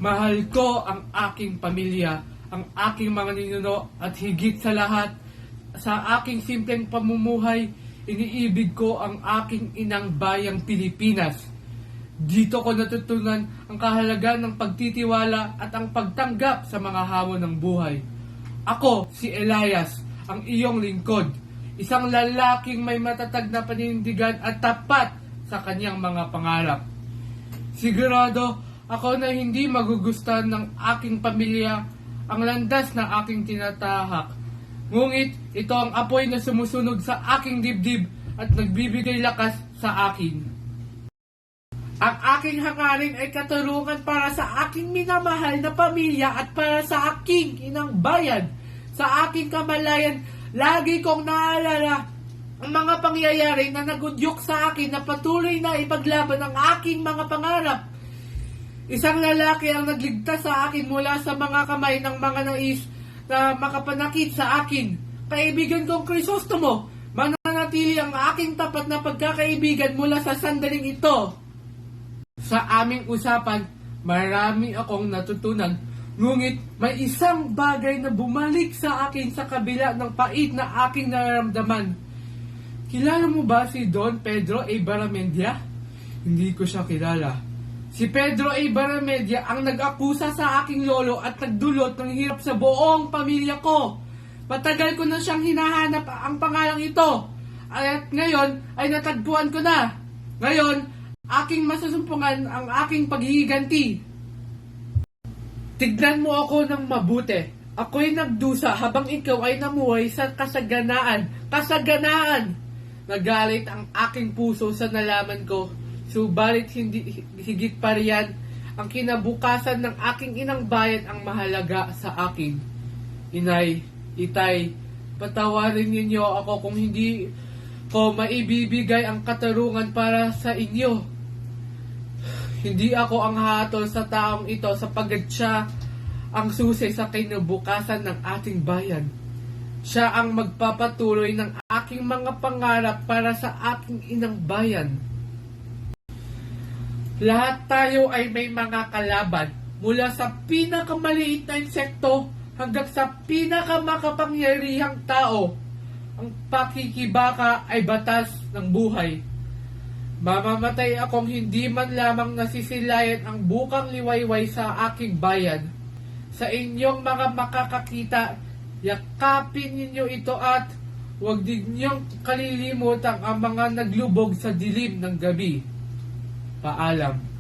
Mahal ko ang aking pamilya, ang aking mga ninuno at higit sa lahat, sa aking simpleng pamumuhay, iniibig ko ang aking inang bayang Pilipinas. Dito ko natutunan ang kahalagahan ng pagtitiwala at ang pagtanggap sa mga hamon ng buhay. Ako, si Elias, ang iyong lingkod, isang lalaking may matatag na panindigan at tapat sa kanyang mga pangarap. Sigurado ako na hindi magugustuhan ng aking pamilya ang landas na aking tinatahak. Ngunit ito ang apoy na sumusunog sa aking dibdib at nagbibigay lakas sa akin. Ang aking hangarin ay katarungan para sa aking minamahal na pamilya at para sa aking inang bayan. Sa aking kamalayan, lagi kong naalala ang mga pangyayari na nagudyok sa akin na patuloy na ipaglaban ang aking mga pangarap. Isang lalaki ang nagligtas sa akin mula sa mga kamay ng mga nais na makapanakit sa akin. Kaibigan kong Crisostomo, mananatili ang aking tapat na pagkakaibigan mula sa sandaling ito. Sa aming usapan, marami akong natutunan, ngunit may isang bagay na bumalik sa akin sa kabila ng pait na aking nararamdaman. Kilala mo ba si Don Pedro A. Baramendia? Hindi ko siya kilala. Si Pedro A. Baramendia ang nag-akusa sa aking lolo at nagdulot ng hirap sa buong pamilya ko. Matagal ko na siyang hinahanap ang pangalang ito. At ngayon ay natagpuan ko na. Ngayon, aking masusumpungan ang aking paghihiganti. Tignan mo ako ng mabuti. Ako'y nagdusa habang ikaw ay namuhay sa kasaganaan. Kasaganaan! Nagalit ang aking puso sa nalaman ko. Subalit hindi higit pa riyan, ang kinabukasan ng aking inang bayan ang mahalaga sa akin. Inay, itay, patawarin ninyo ako kung hindi ko maibibigay ang katarungan para sa inyo. Hindi ako ang hatol sa taong ito sapagkat siya ang susi sa kinabukasan ng ating bayan. Siya ang magpapatuloy ng aking mga pangarap para sa aking inang bayan. Lahat tayo ay may mga kalaban, mula sa pinakamaliit na insekto hanggang sa pinakamakapangyarihang tao. Ang pakikibaka ay batas ng buhay. Mamamatay akong hindi man lamang nasisilayan ang bukang liwayway sa aking bayan. Sa inyong mga makakakita, yakapin ninyo ito at huwag ninyong kalilimutan ang mga naglubog sa dilim ng gabi. Paalam.